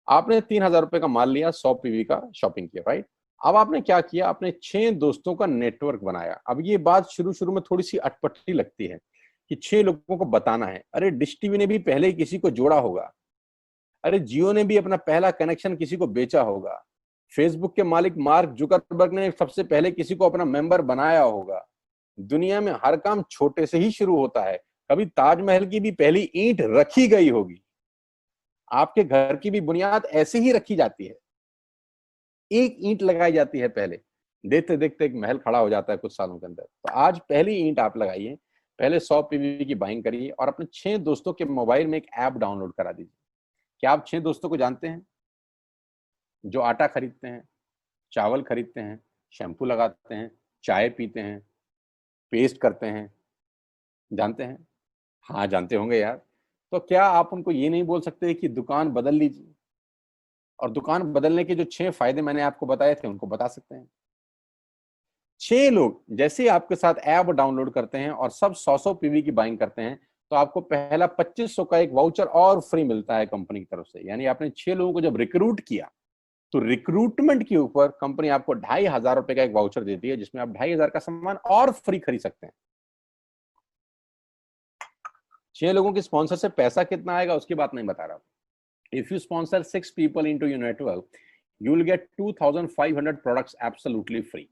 आपने 3000 रुपए का माल लिया, 100 पीवी का शॉपिंग किया, राइट? अब आपने क्या किया? आपने 6 दोस्तों का नेटवर्क बनाया। अब ये बात शुरू शुरू में थोड़ी सी अटपटी लगती है कि 6 लोगों को बताना है। अरे डिश टीवी ने भी पहले ही किसी को जोड़ा होगा, अरे जियो ने भी अपना पहला कनेक्शन किसी को बेचा होगा, फेसबुक के मालिक मार्क जुकरबर्ग ने सबसे पहले किसी को अपना मेंबर बनाया होगा। दुनिया में हर काम छोटे से ही शुरू होता है। कभी ताजमहल की भी पहली ईंट रखी गई होगी। आपके घर की भी बुनियाद ऐसे ही रखी जाती है, एक ईंट लगाई जाती है पहले, देखते देखते एक महल खड़ा हो जाता है कुछ सालों के अंदर। तो आज पहली ईंट आप लगाइए, पहले 100 पीवी की बाइंग करिए और अपने 6 दोस्तों के मोबाइल में एक ऐप डाउनलोड करा दीजिए। क्या आप 6 दोस्तों को जानते हैं जो आटा खरीदते हैं, चावल खरीदते हैं, शैम्पू लगाते हैं, चाय पीते हैं, पेस्ट करते हैं? जानते हैं? हाँ जानते होंगे यार। तो क्या आप उनको ये नहीं बोल सकते कि दुकान बदल लीजिए? और दुकान बदलने के जो 6 फायदे मैंने आपको बताए थे उनको बता सकते हैं। 6 लोग जैसे ही आपके साथ ऐप डाउनलोड करते हैं और सब 100-100 पीवी की बाइंग करते हैं तो आपको पहला 2500 का एक वाउचर और फ्री मिलता है कंपनी की तरफ से। यानी आपने 6 लोगों को जब रिक्रूट किया तो रिक्रूटमेंट के ऊपर कंपनी आपको 2500 रुपए का एक वाउचर देती है, जिसमें आप 2500 का सामान और फ्री खरीद सकते हैं। 6 लोगों के स्पॉन्सर से पैसा कितना आएगा उसकी बात नहीं बता रहा। If you sponsor 6 people into your network, you will get 2500 products absolutely free.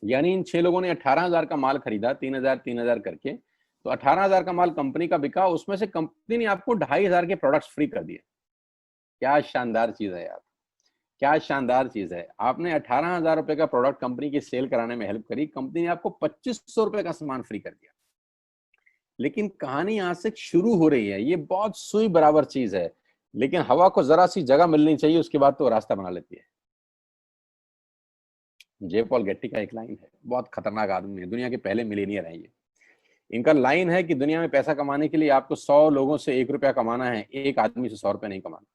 यानी इन 6 लोगों ने 18000 का माल खरीदा, 3000 करके, तो 18000 का माल कंपनी का बिका, उसमें से कंपनी ने आपको 2500 के प्रोडक्ट्स फ्री कर दिए। क्या शानदार चीज है यार, क्या शानदार चीज है। आपने 18000 रुपए का प्रोडक्ट कंपनी की सेल कराने में हेल्प करी, कंपनी ने आपको 2500 रुपए का सामान फ्री कर दिया। लेकिन कहानी यहां से शुरू हो रही है। ये बहुत सुई बराबर चीज है, लेकिन हवा को जरा सी जगह मिलनी चाहिए, उसके बाद तो रास्ता बना लेती है। जे पॉल गेट्टी का एक लाइन है, बहुत खतरनाक आदमी है, दुनिया के पहले मिलेनियर है ये। इनका लाइन है कि दुनिया में पैसा कमाने के लिए आपको 100 लोगों से 1 रुपया कमाना है, एक आदमी से 100 रुपया नहीं कमाना।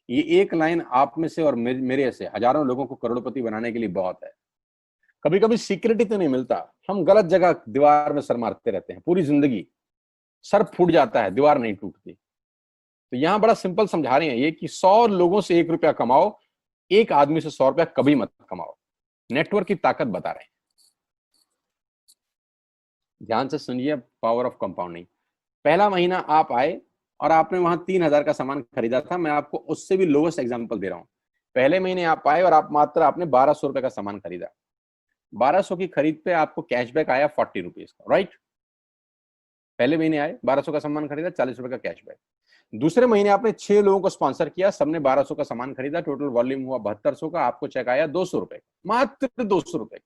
ये एक लाइन आप में से और मेरे से हजारों लोगों को करोड़पति बनाने के लिए बहुत है। कभी कभी सिक्योरिटी तो नहीं मिलता, हम गलत जगह दीवार में सर मारते रहते हैं पूरी जिंदगी, सर फूट जाता है, दीवार नहीं टूटती। तो यहां बड़ा सिंपल समझा रहे हैं ये कि 100 लोगों से 1 रुपया कमाओ, एक आदमी से 100 रुपया कभी मत कमाओ। नेटवर्क की ताकत बता रहे हैं। ध्यान से सुनिए, पावर ऑफ कंपाउंडिंग। पहला महीना आप आए और आपने वहां 3,000 का सामान खरीदा था, मैं आपको उससे भी लोवेस्ट एग्जांपल दे रहा हूं। पहले महीने आप आए और आप मात्र आपने 1,200 रुपए का सामान खरीदा, 1,200 की खरीद पे आपको कैशबैक आया 40 रुपीज का, राइट। पहले महीने आए, 1,200 का सामान खरीदा, 40 रुपए का कैशबैक। दूसरे महीने आपने 6 लोगों को स्पॉन्सर किया, सबने 1,200 का सामान खरीदा, टोटल वॉल्यूम हुआ 7200 का, आपको चेक आया 200 रुपए, मात्र 200 रुपए।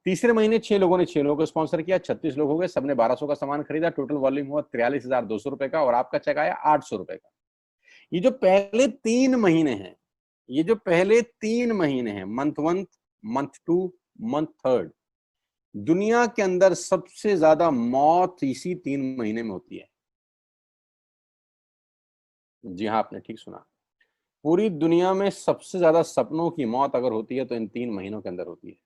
तीसरे महीने 6 लोगों ने 6 लोगों को स्पॉन्सर किया, 36 लोग हो गए, सबने 1,200 का सामान खरीदा, टोटल वॉल्यूम हुआ 43,200 रुपए का, और आपका चेक आया 800 रुपए का। ये जो पहले 3 महीने हैं, ये जो पहले 3 महीने हैं, मंथ 1, मंथ 2, मंथ 3, दुनिया के अंदर सबसे ज्यादा मौत इसी 3 महीने में होती है। जी हाँ, आपने ठीक सुना, पूरी दुनिया में सबसे ज्यादा सपनों की मौत अगर होती है तो इन 3 महीनों के अंदर होती है।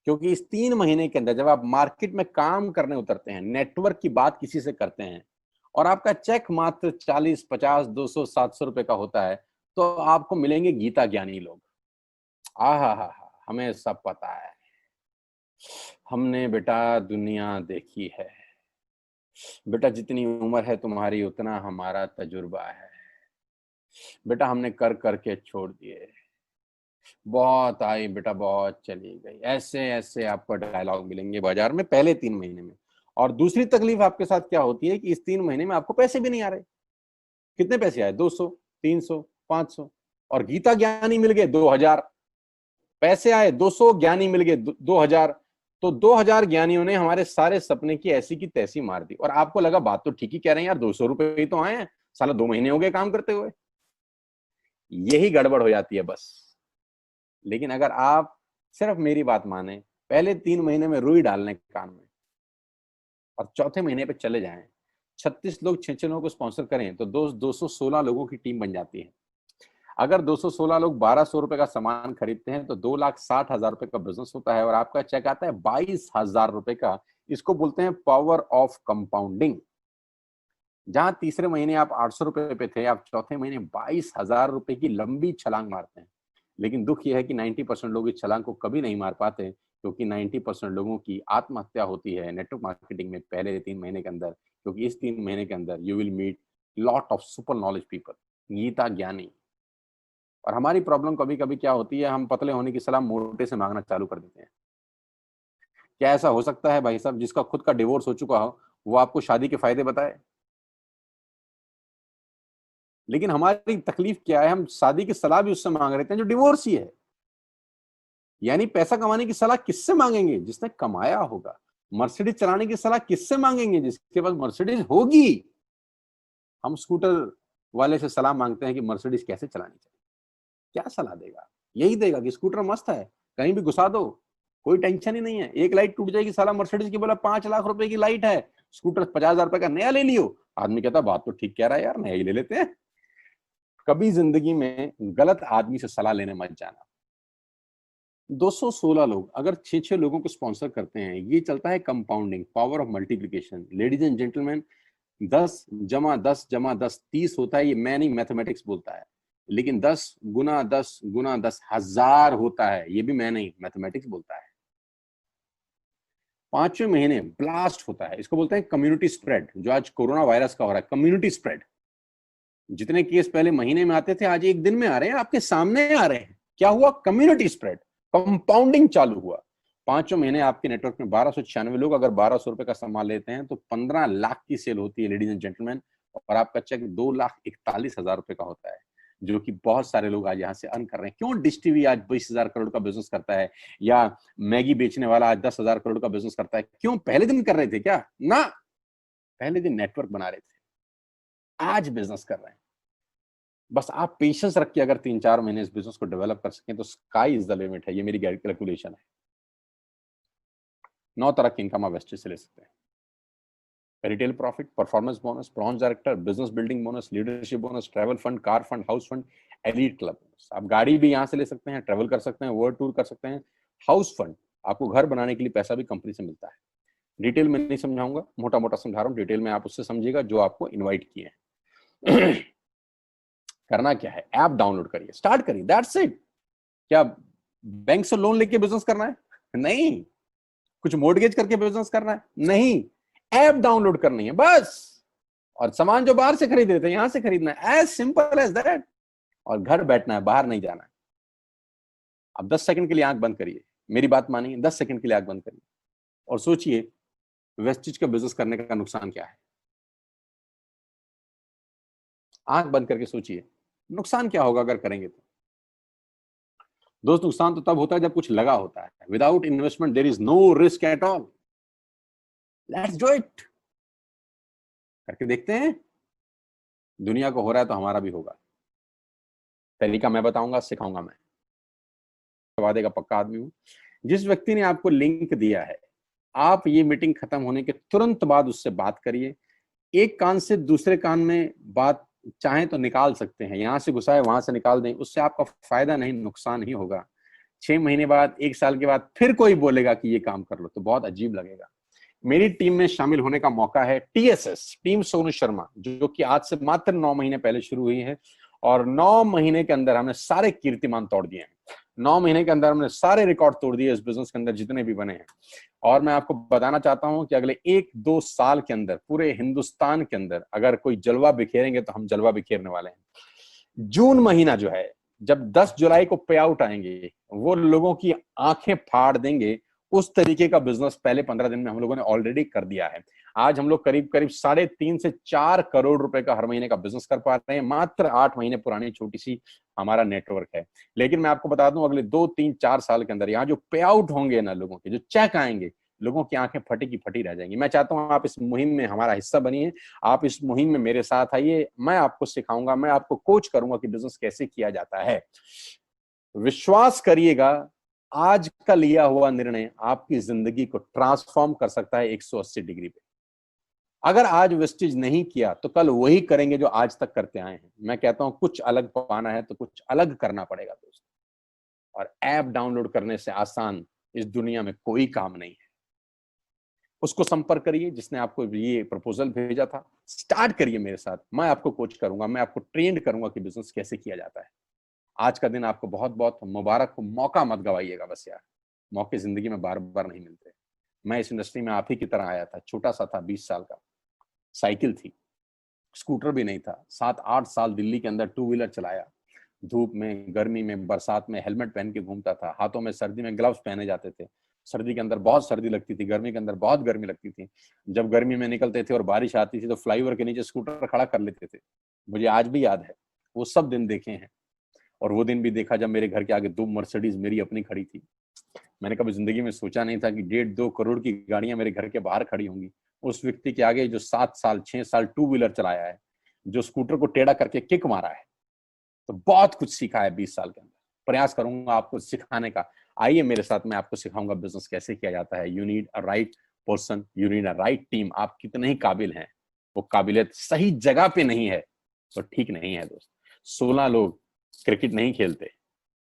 क्योंकि इस 3 महीने के अंदर जब आप मार्केट में काम करने उतरते हैं, नेटवर्क की बात किसी से करते हैं, और आपका चेक मात्र 40, 50, 200, 700 रुपए का होता है, तो आपको मिलेंगे गीता ज्ञानी लोग। हा, हमें सब पता है, हमने बेटा दुनिया देखी है, बेटा जितनी उम्र है तुम्हारी उतना हमारा तजुर्बा है, बेटा हमने कर करके छोड़ दिए, बहुत आई बेटा बहुत चली गई, ऐसे ऐसे आपको डायलॉग मिलेंगे बाजार में पहले 3 महीने में। और दूसरी तकलीफ आपके साथ क्या होती है कि इस 3 महीने में आपको पैसे भी नहीं आ रहे। कितने पैसे आए? 200, 300, 500, और गीता ज्ञानी मिल गए 2,000। पैसे आए 200, ज्ञानी मिल गए 2,000। तो 2,000 ज्ञानियों ने हमारे सारे सपने की ऐसी की तैसी मार दी, और आपको लगा बात तो ठीक ही कह रहे हैं यार, 200 रुपए ही तो आए हैं, साला 2 महीने हो गए काम करते हुए। यही गड़बड़ हो जाती है बस। लेकिन अगर आप सिर्फ मेरी बात माने, पहले 3 महीने में रुई डालने कान में, और चौथे महीने पे चले जाएं, 36 लोग 6 लोगों को स्पॉन्सर करें, तो 216 लोगों की टीम बन जाती है। अगर 216 लोग 1,200 रुपए का सामान खरीदते हैं तो 2,60,000 रुपए का बिजनेस होता है, और आपका चेक आता है 22,000 रुपए का। इसको बोलते हैं पावर ऑफ कंपाउंडिंग। जहां तीसरे महीने आप 800 रुपए पे थे, आप चौथे महीने 22,000 रुपए की लंबी छलांग मारते हैं। लेकिन दुख यह है कि 90% लोग इस छलांग को कभी नहीं मार पाते, क्योंकि 90% लोगों की आत्महत्या होती है नेटवर्क मार्केटिंग में पहले 3 महीने के अंदर। क्योंकि इस 3 महीने के अंदर you will meet lot of super knowledge people, गीता ज्ञानी। और हमारी प्रॉब्लम कभी कभी क्या होती है, हम पतले होने की सलाह मोटे से मांगना चालू कर देते हैं। क्या ऐसा हो सकता है भाई साहब, जिसका खुद का डिवोर्स हो चुका हो वो आपको शादी के फायदे बताए? लेकिन हमारी तकलीफ क्या है, हम शादी की सलाह भी उससे मांग रहे हैं जो डिवोर्स ही है। यानी पैसा कमाने की सलाह किससे मांगेंगे? जिसने कमाया होगा। मर्सिडीज चलाने की सलाह किससे मांगेंगे? जिसके पास मर्सिडीज होगी। हम स्कूटर वाले से सलाह मांगते हैं कि मर्सिडीज कैसे चलानी चाहिए। क्या सलाह देगा? यही देगा कि स्कूटर मस्त है, कहीं भी घुसा दो, कोई टेंशन ही नहीं है। एक लाइट टूट जाएगी, साला मर्सिडीज की बोला 5 लाख रुपए की लाइट है, स्कूटर 50,000 रुपए का नया ले लियो। आदमी कहता बात तो ठीक कह रहा है यार, नया ही ले लेते हैं। कभी जिंदगी में गलत आदमी से सलाह लेने मत जाना। 216 लोग अगर 6 लोगों को स्पॉन्सर करते हैं, ये चलता है compounding, power of multiplication. Ladies and gentleman, 10 जमा 10 जमा 10 30 होता है, ये मैं नहीं, मैथमेटिक्स बोलता है। लेकिन 10 गुना 10 गुना 10 1000 होता है, ये भी मैं नहीं, मैथमेटिक्स बोलता है। 5वें महीने ब्लास्ट होता है, इसको बोलते हैं कम्युनिटी स्प्रेड। जो आज कोरोना वायरस का हो रहा है, कम्युनिटी स्प्रेड। जितने केस पहले महीने में आते थे, आज एक दिन में आ रहे हैं, आपके सामने आ रहे हैं। क्या हुआ? कम्युनिटी स्प्रेड, कंपाउंडिंग चालू हुआ। 5वें महीने आपके नेटवर्क में 1,296 लोग अगर 1,200 रुपए का सामान लेते हैं तो 15 लाख की सेल होती है, लेडीज एंड जेंटलमैन। और आपका चेक 2,41,000 रुपए का होता है, जो कि बहुत सारे लोग आज यहाँ से अर्न कर रहे हैं। क्यों डिश टीवी आज 20,000 करोड़ का बिजनेस करता है, या मैगी बेचने वाला आज 10,000 करोड़ का बिजनेस करता है? क्यों? पहले दिन कर रहे थे क्या? ना, पहले दिन नेटवर्क बना रहे थे, आज बिजनेस कर रहे हैं। बस आप पेशेंस रख के अगर 3-4 महीने इस बिजनेस को डेवलप कर सकें तो स्काई इज द लिमिट है। ये मेरी कैलकुलेशन है। 9 तरह के इनकम आप वेस्टेज से ले सकते हैं। Retail profit, performance bonus, bronze director, business building bonus, leadership bonus, travel fund, car fund, house fund, elite club bonus. आप गाड़ी भी यहाँ से ले सकते हैं, ट्रैवल कर सकते हैं, वर्ल्ड टूर कर सकते हैं, हाउस फंड, आपको घर बनाने के लिए पैसा भी कंपनी से मिलता है। डिटेल में नहीं समझाऊंगा, मोटा मोटा समझा रहा हूँ, डिटेल में आप उससे समझिएगा जो आपको इनवाइट किए हैं। करना क्या है, ऐप डाउनलोड करिए, स्टार्ट करिए, दैट्स इट। क्या बैंक से लोन लेके बिजनेस करना है? नहीं। कुछ मोर्टगेज करके बिजनेस करना है? नहीं। ऐप डाउनलोड करनी है बस, और सामान जो बाहर से खरीद रहे थे यहां से खरीदना है, एज सिंपल एज दैट। और घर बैठना है, बाहर नहीं जाना है। अब 10 सेकंड के लिए आंख बंद करिए, मेरी बात मानिए, 10 सेकंड के लिए आंख बंद करिए और सोचिए वेस्टिज का बिजनेस करने का नुकसान क्या है। आंख बंद करके सोचिए नुकसान क्या होगा अगर करेंगे तो। दोस्त, नुकसान तो तब होता है जब कुछ लगा होता है। Without investment there is no risk at all. Let's do it. करके देखते हैं, दुनिया को हो रहा है तो हमारा भी होगा। तरीका मैं बताऊंगा, सिखाऊंगा मैं, वादे का पक्का आदमी हूं। जिस व्यक्ति ने आपको लिंक दिया है, आप ये मीटिंग खत्म होने के तुरंत बाद उससे बात करिए। एक कान से दूसरे कान में बात चाहें तो निकाल सकते हैं, यहां से घुसाए वहां से निकाल दें, उससे आपका फायदा नहीं नुकसान ही होगा। 6 महीने बाद, 1 साल के बाद फिर कोई बोलेगा कि ये काम कर लो तो बहुत अजीब लगेगा। मेरी टीम में शामिल होने का मौका है TSS, टीम सोनू शर्मा, जो कि आज से मात्र 9 महीने पहले शुरू हुई है, और 9 महीने के अंदर हमने सारे कीर्तिमान तोड़ दिए हैं। 9 महीने के अंदर हमने सारे रिकॉर्ड तोड़ दिए इस बिजनेस के अंदर जितने भी बने हैं। और मैं आपको बताना चाहता हूं कि अगले 1-2 साल के अंदर पूरे हिंदुस्तान के अंदर अगर कोई जलवा बिखेरेंगे तो हम जलवा बिखेरने वाले हैं। जून महीना जो है, जब 10 जुलाई को पे आउट आएंगे, वो लोगों की आंखें फाड़ देंगे। उस तरीके का बिजनेस पहले 15 दिन में हम लोगों ने ऑलरेडी कर दिया है। आज हम लोग करीब करीब 3.5 से 4 करोड़ रुपए का हर महीने का बिजनेस कर पा रहे हैं। मात्र 8 महीने पुरानी छोटी सी हमारा नेटवर्क है। लेकिन मैं आपको बता दूं, अगले 2-3-4 साल के अंदर यहाँ जो पे आउट होंगे ना, लोगों के जो चेक आएंगे, लोगों की आंखें फटी की फटी रह जाएंगी। मैं चाहता हूं आप इस मुहिम में हमारा हिस्सा बनिए, आप इस मुहिम में मेरे साथ आइए। मैं आपको सिखाऊंगा, मैं आपको कोच करूंगा कि बिजनेस कैसे किया जाता है। विश्वास करिएगा, आज का लिया हुआ निर्णय आपकी जिंदगी को ट्रांसफॉर्म कर सकता है 180 डिग्री पे। अगर आज वेस्टेज नहीं किया तो कल वही करेंगे जो आज तक करते आए हैं। मैं कहता हूं कुछ अलग पाना है तो कुछ अलग करना पड़ेगा दोस्त। और ऐप डाउनलोड करने से आसान इस दुनिया में कोई काम नहीं है। उसको संपर्क करिए जिसने आपको ये प्रपोजल भेजा था। स्टार्ट करिए मेरे साथ, मैं आपको कोच करूंगा, मैं आपको ट्रेंड करूंगा कि बिजनेस कैसे किया जाता है। आज का दिन आपको बहुत बहुत मुबारक हो। मौका मत गवाइएगा बस यार, मौके जिंदगी में बार बार नहीं मिलते। मैं इस इंडस्ट्री में आप ही की तरह आया था, छोटा सा था, 20 साल का, साइकिल थी, स्कूटर भी नहीं था। 7-8 साल दिल्ली के अंदर 2 व्हीलर चलाया, धूप में, गर्मी में, बरसात में हेलमेट पहन के घूमता था। हाथों में सर्दी में ग्लव्स पहने जाते थे। सर्दी के अंदर बहुत सर्दी लगती थी, गर्मी के अंदर बहुत गर्मी लगती थी। जब गर्मी में निकलते थे और बारिश आती थी तो फ्लाईओवर के नीचे स्कूटर खड़ा कर लेते थे। मुझे आज भी याद है, वो सब दिन देखे हैं। और वो दिन भी देखा जब मेरे घर के आगे 2 मर्सिडीज मेरी अपनी खड़ी थी। मैंने कभी जिंदगी में सोचा नहीं था कि 1.5-2 करोड़ की गाड़ियां मेरे घर के बाहर खड़ी होंगी। उस व्यक्ति के आगे जो 7 साल 6 साल 2 व्हीलर चलाया है, जो स्कूटर को टेढ़ा करके किक मारा है, तो बहुत कुछ सीखा है 20 साल के अंदर। प्रयास करूंगा आपको सिखाने का। आइए मेरे साथ, मैं आपको सिखाऊंगा बिजनेस कैसे किया जाता है। You need a right person, you need a right team. आप कितने ही काबिल हैं, वो काबिलियत सही जगह पे नहीं है तो ठीक नहीं है दोस्त। 16 लोग क्रिकेट नहीं खेलते,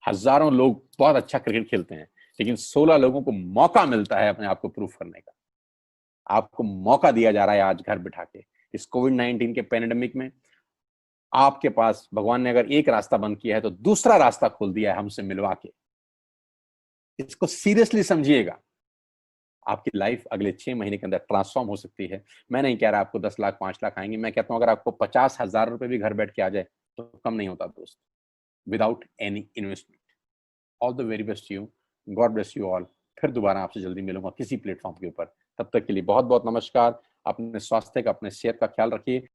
हजारों लोग बहुत अच्छा क्रिकेट खेलते हैं, लेकिन 16 लोगों को मौका मिलता है अपने आप को प्रूफ करने का। आपको मौका दिया जा रहा है आज घर बिठा के। इस कोविड-19 के पैंडेमिक में आपके पास भगवान ने अगर एक रास्ता बंद किया है तो दूसरा रास्ता खोल दिया है हमसे मिलवा के। इसको सीरियसली समझिएगा। आपकी लाइफ अगले 6 महीने के अंदर ट्रांसफॉर्म हो सकती है। मैं नहीं कह रहा आपको 10 लाख 5 लाख आएंगे, मैं कहता हूं अगर आपको 50,000 रुपए भी घर बैठ के आ जाए तो कम नहीं होता दोस्त, without any investment. All the very best you, God bless you all. फिर दोबारा आपसे जल्दी मिलूंगा किसी प्लेटफॉर्म के ऊपर। तब तक के लिए बहुत बहुत नमस्कार। अपने स्वास्थ्य का, अपने सेहत का ख्याल रखिए।